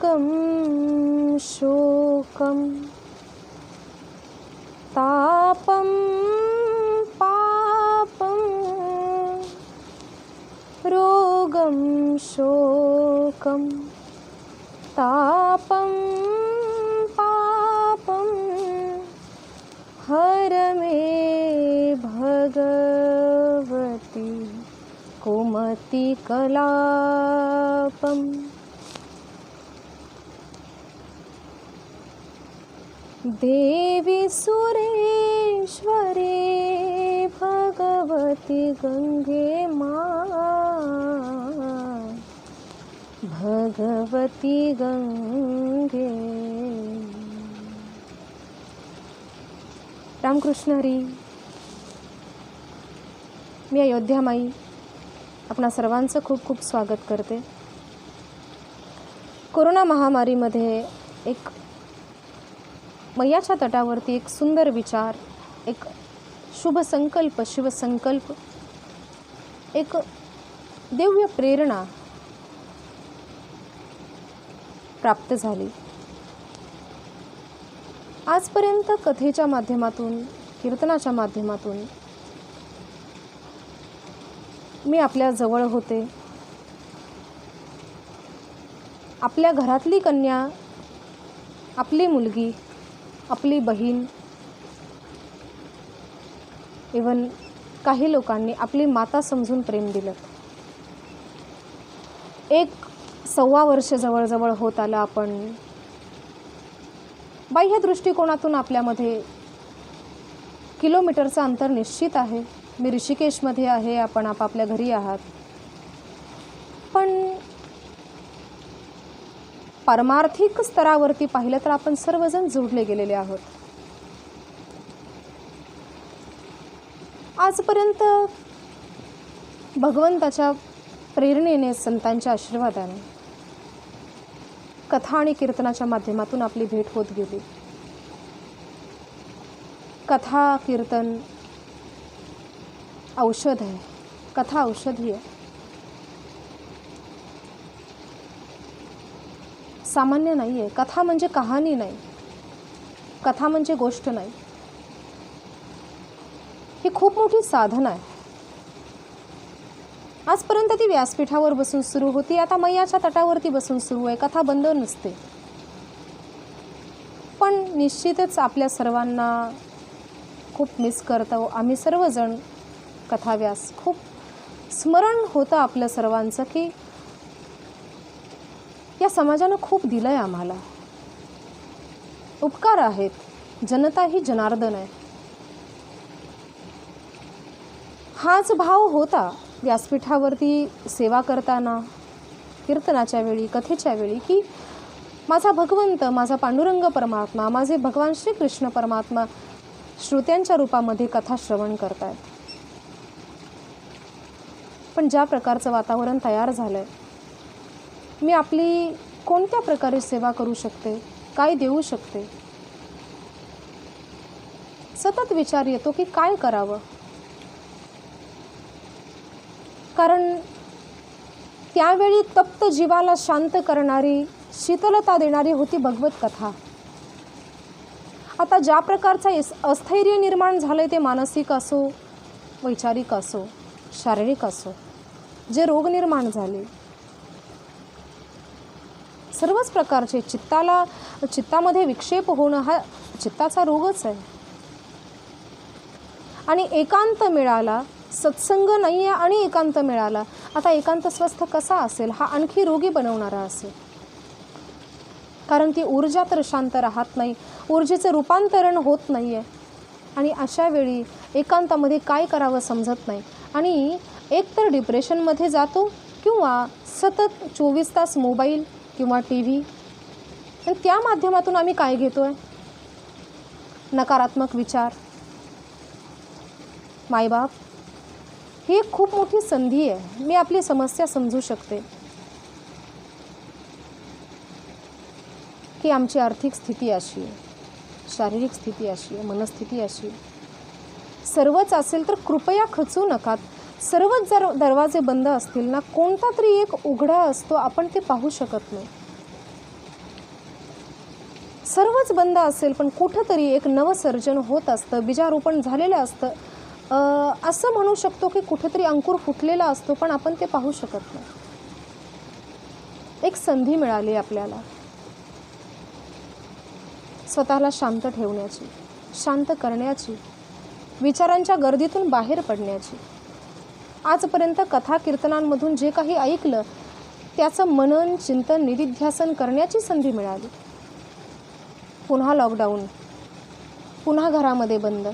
रोगं शोकं तापं पापं रोगं शोकं तापं पापं हर मे भगवती कुमतिकलापम्। देवी सुरेश्वरी भगवती गंगे मां, भगवती गंगे। रामकृष्ण हरी। मी अयोध्या माई आपणा सर्वांचं खूप खूप स्वागत करते। कोरोना महामारीमध्ये एक मैयाच्या तटावरती एक सुंदर विचार, एक शुभ संकल्प, शिवसंकल्प, एक दिव्य प्रेरणा प्राप्त झाली। आजपर्यंत कथेच्या माध्यमातून, कीर्तनाच्या माध्यमातून मी आपल्या जवळ होते। आपल्या घरातली कन्या, आपली मुलगी, आपली बहीण, इवन काही लोकांनी आपली माता समजून प्रेम दिलं। 1-1.25 वर्ष जवळजवळ होत आलं। आपण बाह्य दृष्टिकोनातून आपल्यामध्ये किलोमीटरचं अंतर निश्चित आहे। मी ऋषिकेशमध्ये आहे, आपण आपापल्या घरी आहात, पण परमार्थिक स्तरावरती पाहिलं तर आपण सर्वजण जोडले गेलेले आहोत। आजपर्यंत भगवंताच्या प्रेरणेने, संतांच्या आशीर्वादाने कथा आणि कीर्तनाच्या माध्यमातून आपली भेट होत गेली। कथा कीर्तन औषध आहे, कथा औषधी आहे। सामान्य नाही आहे। कथा म्हणजे कहाणी नाही, कथा म्हणजे गोष्ट नाही, ही खूप मोठी साधना आहे। आजपर्यंत ती व्यासपीठावर बसून सुरू होती, आता मैयाच्या तटावरती बसून सुरू आहे। कथा बंद नसते, पण निश्चितच आपल्या सर्वांना खूप मिस करतो आम्ही सर्वजण। कथाव्यास खूप स्मरण होतं आपलं सर्वांचं की या समाजानं खूप दिलंय आम्हाला, उपकार आहेत। जनता ही जनार्दन आहे, हाच भाव होता व्यासपीठावरती सेवा करताना, कीर्तनाच्या वेळी, कथेच्या वेळी, की माझा भगवंत, माझा पांडुरंग परमात्मा, माझे भगवान श्रीकृष्ण परमात्मा श्रोत्यांच्या रूपामध्ये कथा श्रवण करतायत। पण ज्या प्रकारचं वातावरण तयार झालंय, मी आपली कोणत्या प्रकारे सेवा करू शकते, काय देऊ शकते, सतत विचार येतो की काय करावं। कारण त्यावेळी तप्त जीवाला शांत करणारी, शीतलता देणारी होती भगवत कथा। आता ज्या प्रकारचा अस्थैर्य निर्माण झालंय, ते मानसिक असो, वैचारिक असो, शारीरिक असो, जे रोग निर्माण झाले, सर्वच प्रकारचे चित्तामध्ये विक्षेप होणं हा चित्ताचा रोगच आहे। आणि एकांत मिळाला, सत्संग नाही आहे आणि एकांत मिळाला, आता एकांत स्वस्थ कसा असेल, हा आणखी रोगी बनवणारा असेल। कारण ती ऊर्जा तर शांत राहत नाही, ऊर्जेचं रूपांतरण होत नाही आहे। आणि अशा वेळी एकांतामध्ये काय करावं समजत नाही, आणि एकतर डिप्रेशनमध्ये जातो किंवा सतत 24 तास मोबाईल किंवा टी व्ही, आणि त्या माध्यमातून आम्ही काय घेतो आहे, नकारात्मक विचार। मायबाप, ही एक खूप मोठी संधी आहे। मी आपली समस्या समजू शकते की आमची आर्थिक स्थिती अशी आहे, शारीरिक स्थिती अशी आहे, मनस्थिती अशी आहे। सर्वच असेल तर कृपया खचू नका। सर्वच जर दरवाजे बंद असतील ना, कोणता तरी एक उघडा असतो, आपण ते पाहू शकत नाही। सर्वच बंद असेल पण कुठंतरी एक नवसर्जन होत असतं, बीजारोपण झालेलं असतं. असं म्हणू शकतो की कुठेतरी अंकुर फुटलेला असतो, पण आपण ते पाहू शकत नाही. एक संधी मिळाली आपल्याला स्वतःला शांत ठेवण्याची, शांत करण्याची, विचारांच्या गर्दीतून बाहेर पडण्याची. आजपर्यंत कथा कीर्तनांमधून जे काही ऐकलं त्याचं मनन, चिंतन, निधिध्यासन करण्याची संधी मिळाली. पुन्हा लॉकडाऊन, पुन्हा घरामध्ये बंद.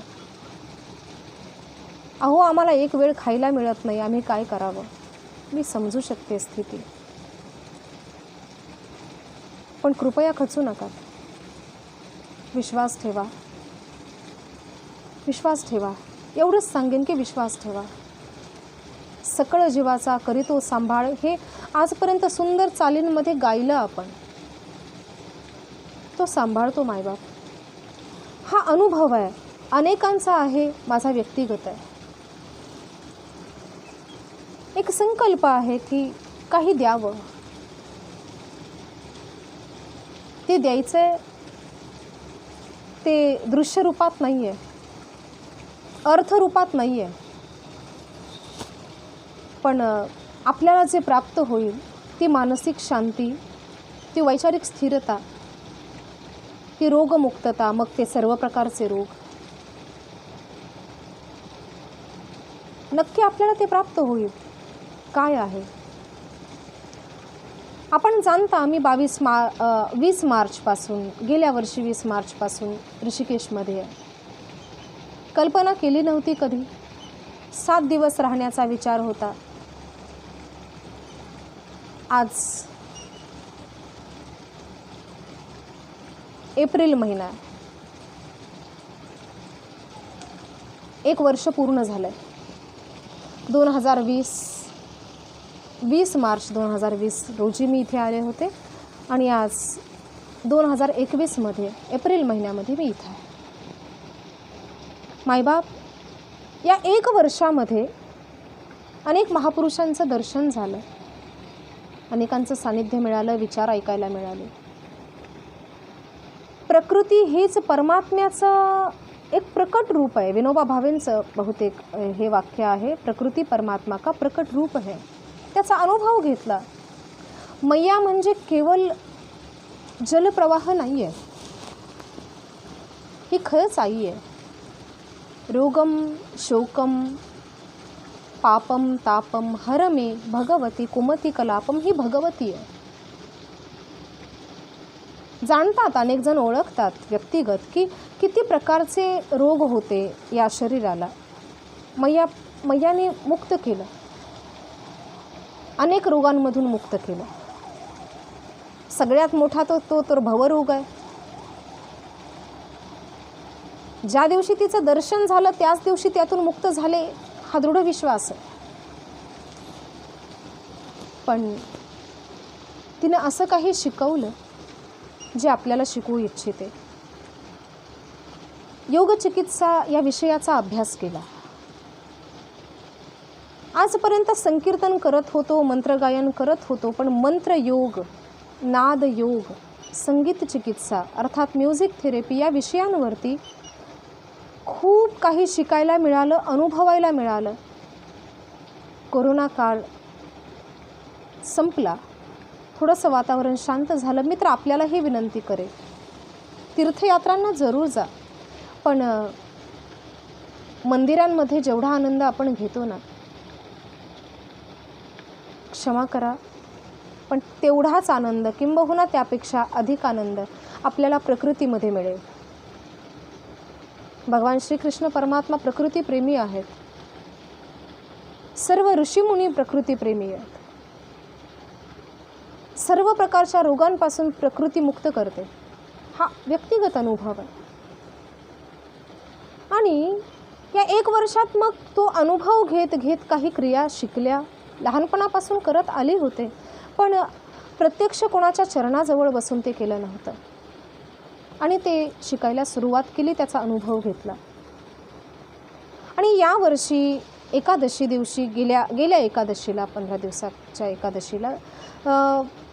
अहो, आम्हाला एक वेळ खायला मिळत नाही, आम्ही काय करावं? मी समजू शकते स्थिती, पण कृपया खचू नका. विश्वास ठेवा, विश्वास ठेवा. एवढंच सांगेन की विश्वास ठेवा. सकळ जीवाचा करीतो सांभाळ, हे आजपर्यंत सुंदर चालींमध्ये गायलं आपण. तो सांभाळतो मायबाप. हा अनुभव आहे, अनेकांचा आहे, माझा व्यक्तिगत आहे. एक संकल्प आहे की काही द्यावं. ते द्यायचंय ते दृश्य रूपात नाही आहे, अर्थरूपात नाही आहे, पण आपल्याला जे प्राप्त होईल ती मानसिक शांती, ती वैचारिक स्थिरता, ती रोगमुक्तता, मग ते सर्व प्रकारचे रोग, नक्की आपल्याला ते प्राप्त होईल. काय आहे आपण जाणता. आम्ही 20 मार्चपासून, गेल्या वर्षी 20 मार्चपासून ऋषिकेशमध्ये आहे. कल्पना केली नव्हती कधी. 7 दिवस राहण्याचा विचार होता. आज एप्रिल महिना, 1 वर्ष पूर्ण झालंय. 20 मार्च 2020 रोजी मी इथे आले होते आणि आज 2021 मध्ये एप्रिल महिन्यामध्ये मी इथे आहे. मायबाप, या 1 वर्षामध्ये अनेक महापुरुषांचं दर्शन झालं, अनेकांचं सानिध्य मिळालं, विचार ऐकायला मिळाले. प्रकृती हीच परमात्म्याचं एक प्रकट रूप आहे. विनोबा भावेंचं बहुतेक हे वाक्य आहे, प्रकृती परमात्मा का प्रकट रूप है. त्याचा अनुभव घेतला. मैया म्हणजे केवळ जलप्रवाह नाही आहे, ही खरंच आई आहे. रोगम शोकम पापम तापम हरमे भगवती कुमती कलापम, ही भगवती आहे. जाणतात, अनेक जण ओळखतात व्यक्तिगत की किती प्रकारचे रोग होते या शरीराला. मैयाने मुक्त केलं, अनेक रोगांमधून मुक्त केलं. सगळ्यात मोठा तो तर भवरोग आहे. ज्या दिवशी तिचं दर्शन झालं त्याच दिवशी त्यातून मुक्त झाले, हा दृढ विश्वास आहे. पण तिने असं काही शिकवलं जे आपल्याला शिकवू इच्छिते. योग चिकित्सा या विषयाचा अभ्यास केला. आजपर्यंत संकीर्तन करत होतो, मंत्रगायन करत होतो, पण मंत्रयोग, नादयोग, संगीत चिकित्सा अर्थात म्युझिक थेरपी या विषयांवरती खूप काही शिकायला मिळालं, अनुभवायला मिळालं. कोरोना काळ संपला, थोडंसं वातावरण शांत झालं. मी तर आपल्यालाही विनंती करेन, तीर्थयात्रांना जरूर जा, पण मंदिरांमध्ये जेवढा आनंद आपण घेतो ना, क्षमा करा, पण तेवढाच आनंद किंबहुना त्यापेक्षा अधिक आनंद आपल्याला प्रकृतीमध्ये मिळेल. भगवान श्रीकृष्ण परमात्मा प्रकृतीप्रेमी आहेत. सर्व ऋषीमुनी प्रकृतीप्रेमी आहेत. सर्व प्रकारच्या रोगांपासून प्रकृती मुक्त करते. हा व्यक्तिगत अनुभव आहे. आणि या 1 वर्षात मग तो अनुभव घेत घेत काही क्रिया शिकल्या. लहानपणापासून करत आले होते, पण प्रत्यक्ष कोणाच्या चरणाजवळ बसून ते केलं नव्हतं. आणि ते शिकायला सुरुवात केली, त्याचा अनुभव घेतला. आणि यावर्षी एकादशी दिवशी गेल्या एकादशीला 15 दिवसाच्या एकादशीला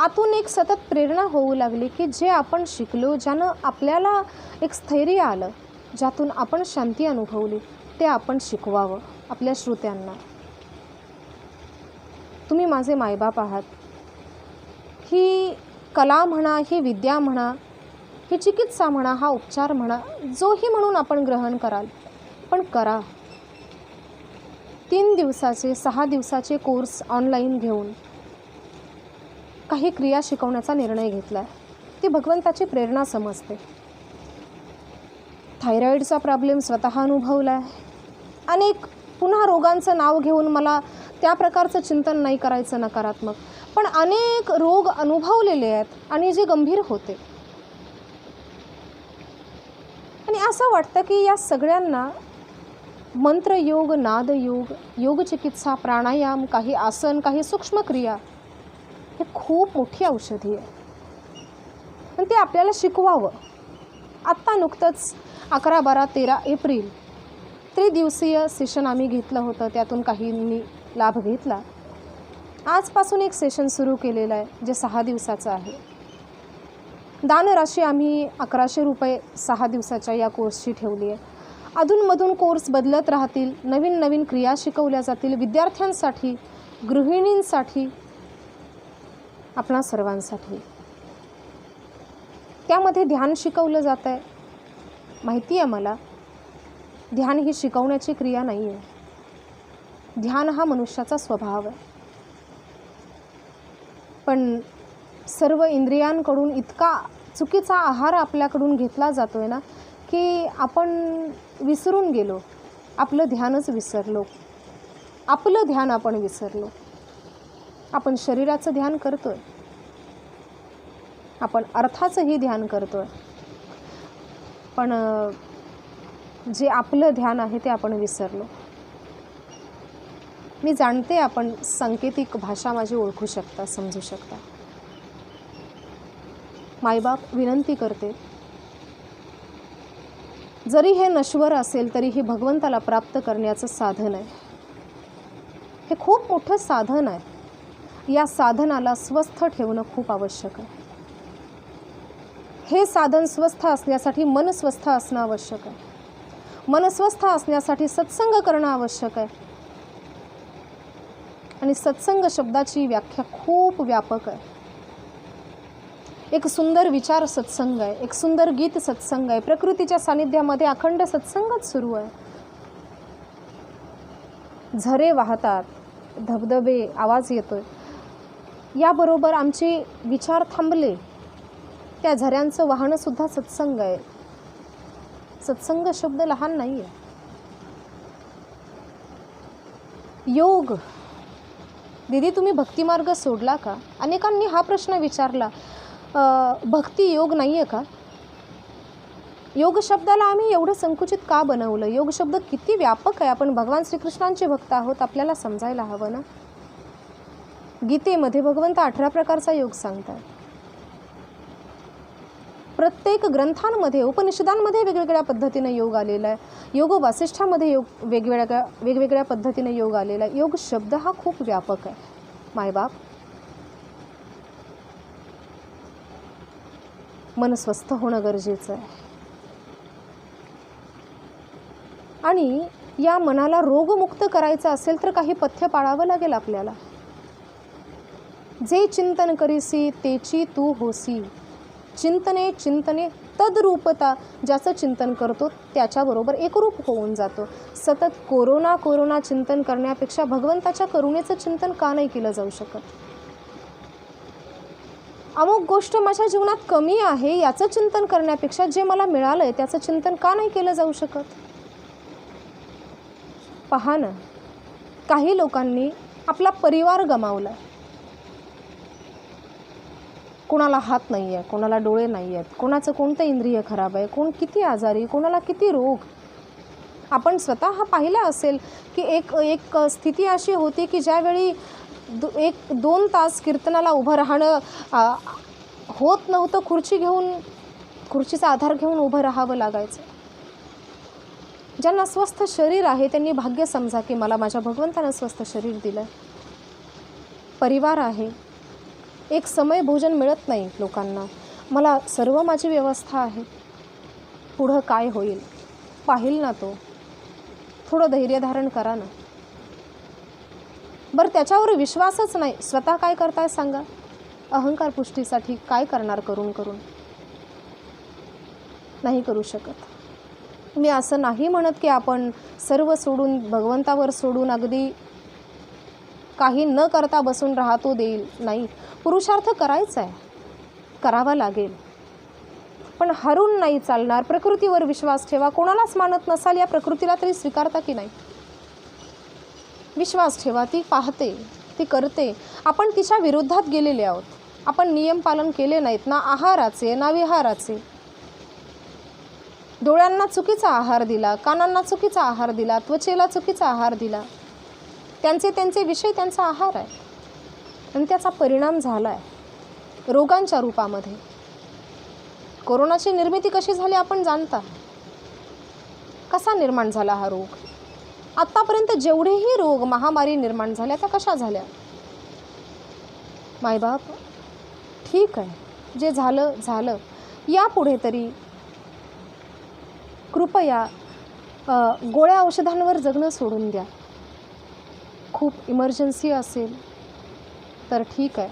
आतून एक सतत प्रेरणा होऊ लागली की जे आपण शिकलो, ज्यानं आपल्याला एक स्थैर्य आलं, ज्यातून आपण शांती अनुभवली, ते आपण शिकवावं आपल्या श्रोत्यांना. तुम्ही माझे मायबाप आहात. ही कला म्हणा, ही विद्या म्हणा, ही चिकित्सा म्हणा, हा उपचार म्हणा, जोही म्हणून आपण ग्रहण कराल, पण करा. 3 दिवसाचे 6 दिवसाचे कोर्स ऑनलाईन घेऊन काही क्रिया शिकवण्याचा निर्णय घेतला आहे. ती भगवंताची प्रेरणा समजते. थायरॉईडचा प्रॉब्लेम स्वतः अनुभवला आहे. अनेक पुन्हा रोगांचं नाव घेऊन मला त्या प्रकारचं चिंतन नाही करायचं नकारात्मक, पण अनेक रोग अनुभवलेले आहेत आणि जे गंभीर होते. आणि असं वाटतं की या सगळ्यांना मंत्रयोग, नादयोग, योगचिकित्सा, प्राणायाम, काही आसन, काही सूक्ष्म क्रिया, हे खूप मोठी औषधी आहे आणि ते आपल्याला शिकवावं. आत्ता नुकतंच 11, 12, 13 एप्रिल त्रिदिवसीय सेशन आम्ही घेतलं होतं. त्यातून काहींनी लाभ घेतला. आजपासून एक सेशन सुरू केलेलं आहे जे 6 दिवसाचं आहे. दानराशी आम्ही 1100 रुपये 6 दिवसाच्या या कोर्सची ठेवली आहे. अधूनमधून कोर्स बदलत राहतील. नवीन नवीन क्रिया शिकवल्या जातील विद्यार्थ्यांसाठी, गृहिणींसाठी, आपणा सर्वांसाठी. त्यामध्ये ध्यान शिकवलं जातं आहे. माहिती आहे मला, ध्यान ही शिकवण्याची क्रिया नाही आहे. ध्यान हा मनुष्याचा स्वभाव आहे. पण सर्व इंद्रियांकडून इतका चुकीचा आहार आपल्याकडून घेतला जातो आहे ना की आपण विसरून गेलो. आपलं ध्यानच विसरलो. आपलं ध्यान आपण विसरलो. आपण शरीराचं ध्यान करतोय, आपण अर्थाचंही ध्यान करतोय, पण जे आपलं ध्यान आहे ते आपण विसरलो. मी जाणते आपण सांकेतिक भाषा माझी ओळखू शकता, समजू शकता. मायबाप विनंती करते, जरी हे नश्वर असेल तरी हे भगवंताला प्राप्त करण्याचं साधन आहे. हे खूप मोठं साधन आहे. या साधनाला स्वस्थ ठेवणं खूप आवश्यक आहे. हे साधन स्वस्थ असण्यासाठी मन स्वस्थ असणं आवश्यक आहे. मन स्वस्थ असण्यासाठी सत्संग करणं आवश्यक आहे. आणि सत्संग शब्दाची व्याख्या खूप व्यापक आहे. एक सुंदर विचार सत्संग आहे, एक सुंदर गीत सत्संग आहे, प्रकृतीच्या सानिध्यामध्ये अखंड सत्संगच सुरू आहे. झरे वाहतात, धबधबे, आवाज येतोय, याबरोबर आमचे विचार थांबले. त्या झऱ्यांचं वाहनंसुद्धा सत्संग आहे. सत्संग शब्द लहान नाही आहे. योग, दीदी तुम्ही भक्तिमार्ग सोडला का? अनेकांनी हा प्रश्न विचारला. भक्ती योग नाही आहे का? योग शब्दाला आम्ही एवढं संकुचित का बनवलं? योग शब्द किती व्यापक आहे. आपण भगवान श्रीकृष्णांचे भक्त आहोत, आपल्याला समजायला हवं ना. गीतेमध्ये भगवंत 18 प्रकारचा योग सांगतात. प्रत्येक ग्रंथांमध्ये, उपनिषदांमध्ये वेगवेगळ्या पद्धतीने योग आलेला आहे. योग वासिष्ठामध्ये योग वेगवेगळ्या पद्धतीने योग आलेला आहे. योग शब्द हा खूप व्यापक आहे. मायबाप, मन स्वस्थ होणं गरजेचं आहे. आणि या मनाला रोगमुक्त करायचं असेल तर काही पथ्य पाळावं लागेल आपल्याला. जे चिंतन करीसी तेची तू होसी. चिंतने चिंतने तद्रूपता. ज्याचं चिंतन करतो त्याच्याबरोबर एकरूप होऊन जातो. सतत कोरोना चिंतन करण्यापेक्षा भगवंताच्या करुणेचं चिंतन का नाही केलं जाऊ शकत? अमुक गोष्ट माझ्या जीवनात कमी आहे याचं चिंतन करण्यापेक्षा जे मला मिळालं आहे त्याचं चिंतन का नाही केलं जाऊ शकत? पहा ना, काही लोकांनी आपला परिवार गमावला. कोणाला हात नाही आहे, कोणाला डोळे नाही आहेत, कोणाचं कोणतं इंद्रिय खराब आहे, कोण किती आजारी, कोणाला किती रोग. आपण स्वतः पाहिलं असेल की एक स्थिती अशी होती की ज्यावेळी 1-2 तास कीर्तनाला उभं राहणं होत नव्हतं. खुर्चीचा आधार घेऊन उभं राहावं लागायचं. ज्यांना स्वस्थ शरीर आहे त्यांनी भाग्य समजा की मला माझ्या भगवंतानं स्वस्थ शरीर दिलं. परिवार आहे, एक समय भोजन मिळत नाही लोकांना, मला सर्व माझी व्यवस्था आहे. पुढं काय होईल पाहिल ना तो. थोडं धैर्य धारण करा ना. बरं त्याच्यावर विश्वासच नाही, स्वतः काय करताय सांगा. अहंकार पुष्टीसाठी काय करणार करून करून. नाही करू शकत. मी असं नाही म्हणत की आपण सर्व सोडून भगवंतावर सोडून अगदी काही न करता बसून राहतो देईल, नाही. पुरुषार्थ करायचा आहे, करावा लागेल, पण हरून नाही चालणार. प्रकृतीवर विश्वास ठेवा. कोणालाच मानत नसाल या प्रकृतीला तरी स्वीकारता की नाही. विश्वास ठेवा, ती पाहते, ती करते. आपण तिच्या विरोधात गेलेले आहोत. आपण नियम पालन केले नाहीत, ना आहाराचे ना विहाराचे. डोळ्यांना चुकीचा आहार दिला, कानांना चुकीचा आहार दिला, त्वचेला चुकीचा आहार दिला. त्यांचे विषय त्यांचा आहार आहे आणि त्याचा परिणाम झाला आहे रोगांच्या रूपामध्ये. कोरोनाची निर्मिती कशी झाली आपण जाणता. कसा निर्माण झाला हा रोग. आत्तापर्यंत जेवढेही रोग महामारी निर्माण झाल्या त्या कशा झाल्या. मायबाप ठीक आहे, जे झालं झालं. यापुढे तरी कृपया गोळ्या औषधांवर जगणं सोडून द्या. खूप इमर्जन्सी असेल तर ठीक आहे,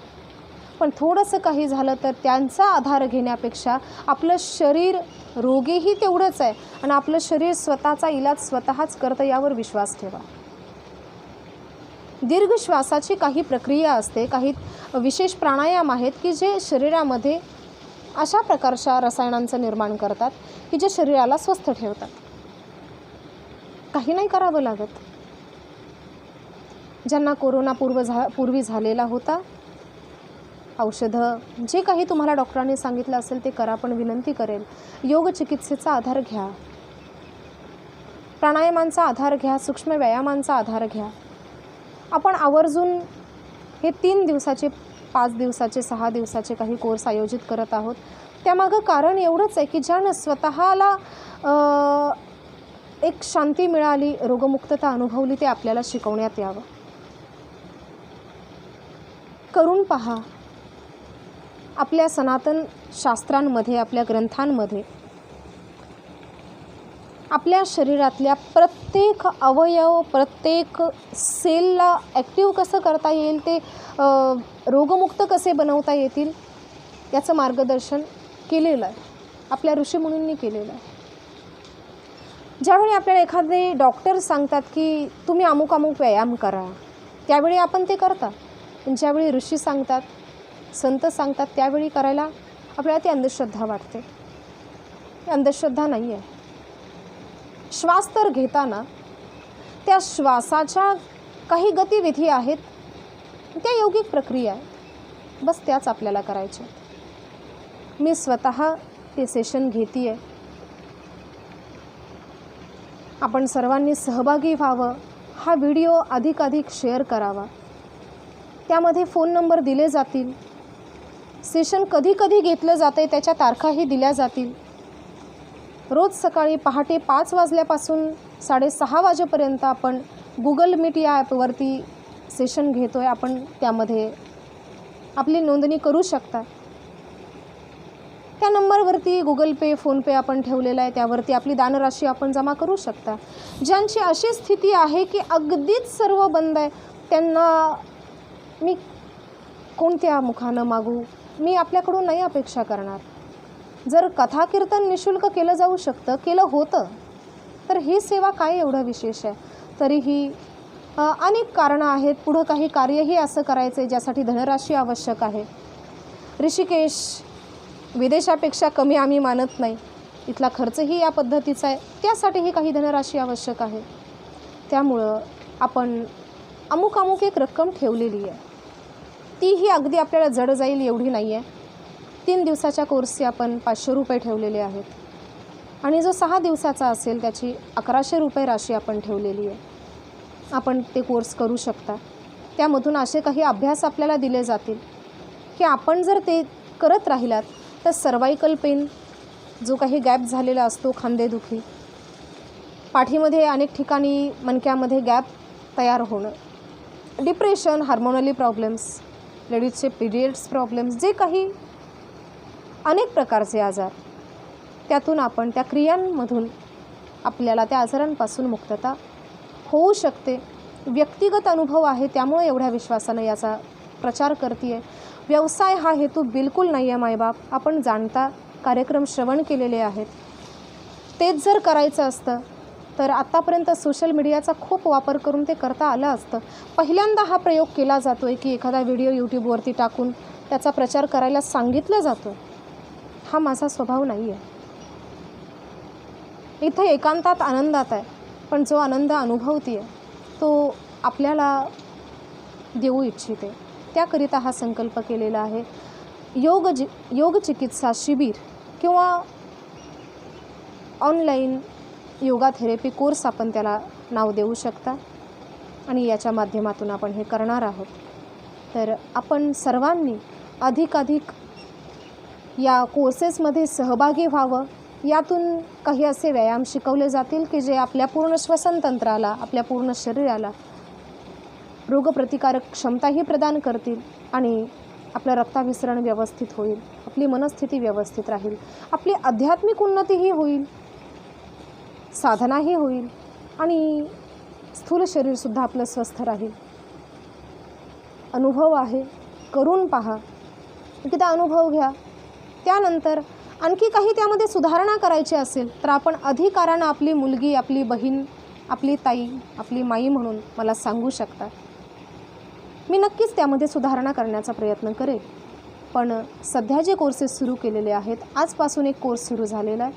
पण थोडंसं काही झालं तर त्यांचा आधार घेण्यापेक्षा आपलं शरीर रोगीही तेवढंच आहे आणि आपलं शरीर स्वतःचा इलाज स्वतःच करतं यावर विश्वास ठेवा. दीर्घ श्वासाची काही प्रक्रिया असते, काही विशेष प्राणायाम आहेत की जे शरीरामध्ये अशा प्रकारच्या रसायनांचं निर्माण करतात की जे शरीराला स्वस्थ ठेवतात. काही नाही करावं लागत. ज्यांना कोरोना पूर्वी झालेला होता, औषधं जे काही तुम्हाला डॉक्टरांनी सांगितलं असेल ते करा, पण विनंती करेल योग चिकित्सेचा आधार घ्या, प्राणायामांचा आधार घ्या, सूक्ष्म व्यायामांचा आधार घ्या. आपण आवर्जून हे 3 दिवसाचे, 5 दिवसाचे, 6 दिवसाचे काही कोर्स आयोजित करत आहोत. त्यामागं कारण एवढंच आहे की ज्यानं स्वतःला एक शांती मिळाली, रोगमुक्तता अनुभवली, ते आपल्याला शिकवण्यात यावं. करून पहा. आपल्या सनातन शास्त्रांमध्ये, आपल्या ग्रंथांमध्ये आपल्या शरीरातल्या प्रत्येक अवयव, प्रत्येक सेलला ॲक्टिव्ह कसं करता येईल, ते रोगमुक्त कसे बनवता येतील याचं मार्गदर्शन केलेलं आहे, आपल्या ऋषीमुनींनी केलेलं आहे. ज्यावेळी आपल्याला एखादे डॉक्टर सांगतात की तुम्ही अमुक अमुक व्यायाम करा, त्यावेळी आपण ते करता. पण ज्यावेळी ऋषी सांगतात, संत सांगतात, त्यावेळी करायला आपल्याला ती अंधश्रद्धा वाटते. ती अंधश्रद्धा नाही आहे. श्वास तर घेताना त्या श्वासाच्या काही गतिविधी आहेत, त्या यौगिक प्रक्रिया आहेत, बस त्याच आपल्याला करायच्या. मी स्वतः ते सेशन घेते आहे. आपण सर्वांनी सहभागी व्हावं. हा व्हिडिओ अधिकाधिक शेअर करावा. त्यामध्ये फोन नंबर दिले जातील. सेशन कधी कधी घेतलं जाते त्याच्या तारखाही दिल्या जातील. रोज सकाळी पहाटे 5 वाजल्यापासून 6:30 वाजेपर्यंत आपण गुगल मीट या ॲपवरती सेशन घेतो आहे. आपण त्यामध्ये आपली नोंदणी करू शकता. त्या नंबरवरती गुगल पे, फोनपे आपण ठेवलेला आहे, त्यावरती आपली दानराशी आपण जमा करू शकता. ज्यांची अशी स्थिती आहे की अगदीच सर्व बंद आहे, त्यांना मी कोणत्या मुखानं मागू, मी आपल्याकडून नाही अपेक्षा करणार. जर कथा कीर्तन निशुल्क केलं जाऊ शकतं, केलं होतं, तर ही सेवा काय एवढं विशेष आहे. तरीही अनेक कारणं आहेत. पुढं काही कार्यही असं करायचं आहे ज्यासाठी धनराशी आवश्यक आहे. ऋषिकेश विदेशापेक्षा कमी आम्ही मानत नाही. इथला खर्चही या पद्धतीचा आहे, त्यासाठीही काही धनराशी आवश्यक आहे. त्यामुळं आपण अमुक एक रक्कम ठेवलेली आहे. तीही अगदी आपल्याला जड जाईल एवढी नाही आहे. 3 दिवसाच्या कोर्सचे आपण 500 रुपये ठेवलेले आहेत आणि जो 6 दिवसाचा असेल त्याची 1100 रुपये राशी आपण ठेवलेली आहे. आपण ते कोर्स करू शकता. त्यामधून असे काही अभ्यास आपल्याला दिले जातील की आपण जर ते करत राहिलात तर सर्वाइकल पेन जो काही गॅप झालेला असतो, खांदेदुखी, पाठीमध्ये अनेक ठिकाणी मणक्यामध्ये गॅप तयार होणं, डिप्रेशन, हार्मोनली प्रॉब्लेम्स, लेडीजचे पिरियड्स प्रॉब्लेम्स, जे काही अनेक प्रकारचे आजार, त्यातून आपण त्या क्रियांमधून आपल्याला त्या आजारांपासून मुक्तता होऊ शकते. व्यक्तिगत अनुभव आहे, त्यामुळे एवढ्या विश्वासानं याचा प्रचार करते आहे. व्यवसाय हा हेतू बिलकुल नाही आहे मायबाप. आपण जाणता कार्यक्रम श्रवण केलेले आहेत. तेच जर करायचं असतं तर आत्तापर्यंत सोशल मीडियाचा खूप वापर करून ते करता आलं असतं. पहिल्यांदा हा प्रयोग केला जातो आहे की एखादा व्हिडिओ यूट्यूबवरती टाकून त्याचा प्रचार करायला सांगितलं जातं. हा माझा स्वभाव नाही आहे. इथे एकांतात आनंदात आहे, पण जो आनंद अनुभवते आहे तो आपल्याला देऊ इच्छिते. त्याकरिता हा संकल्प केलेला आहे. योग चिकित्सा शिबिर किंवा ऑनलाईन योगा थेरपी कोर्स आपण त्याला नाव देऊ शकता आणि याच्या माध्यमातून आपण हे करणार आहोत. तर आपण सर्वांनी अधिकाधिक या कोर्सेसमध्ये सहभागी व्हावं. यातून काही असे व्यायाम शिकवले जातील की जे आपल्या पूर्ण श्वसनतंत्राला, आपल्या पूर्ण शरीराला रोगप्रतिकारक क्षमताही प्रदान करतील आणि आपलं रक्ताभिसरण व्यवस्थित होईल, आपली मनस्थिती व्यवस्थित राहील, आपली आध्यात्मिक उन्नतीही होईल, साधनाही होईल आणि स्थूल शरीरसुद्धा आपलं स्वस्थ राहील. अनुभव आहे, करून पहा, एकदा अनुभव घ्या. त्यानंतर आणखी काही त्यामध्ये सुधारणा करायची असेल तर आपण अधिकारानं आपली मुलगी, आपली बहीण, आपली ताई, आपली माई म्हणून मला सांगू शकता. मी नक्कीच त्यामध्ये सुधारणा करण्याचा प्रयत्न करेन. पण सध्या जे कोर्सेस सुरू केलेले आहेत, आजपासून एक कोर्स सुरू झालेला आहे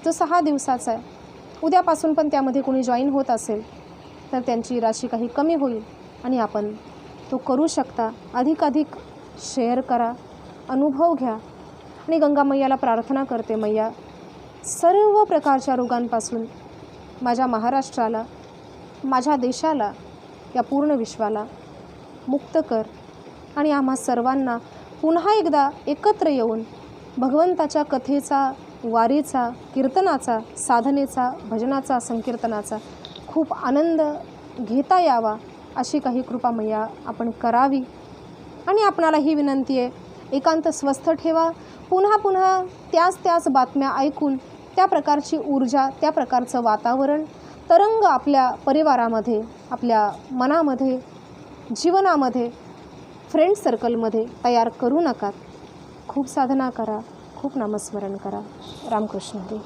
जो 6 दिवसाचा आहे. उद्यापासून पण त्यामध्ये कोणी जॉईन होत असेल तर त्यांची राशी काही कमी होईल आणि आपण तो करू शकता. अधिकाधिक शेअर करा, अनुभव घ्या आणि गंगा मैयाला प्रार्थना करते, मैया सर्व प्रकारच्या रोगांपासून माझ्या महाराष्ट्राला, माझ्या देशाला, या पूर्ण विश्वाला मुक्त कर आणि आम्हा सर्वांना पुन्हा एकदा एकत्र येऊन भगवंताच्या कथेचा, वारीचा, कीर्तनाचा, साधनेचा, भजनाचा, संकीर्तनाचा खूप आनंद घेता यावा अशी काही कृपा मैया आपण करावी. आणि आपणाला ही विनंती आहे, एकांत स्वस्थ ठेवा. पुन्हा पुन्हा त्याच बातम्या ऐकून त्या प्रकारची ऊर्जा, त्या प्रकारचं वातावरण, तरंग आपल्या परिवारामध्ये, आपल्या मनामध्ये, जीवनामध्ये, फ्रेंड सर्कलमध्ये तयार करू नका. खूप साधना करा, खूप नामस्मरण करा. रामकृष्ण हरी.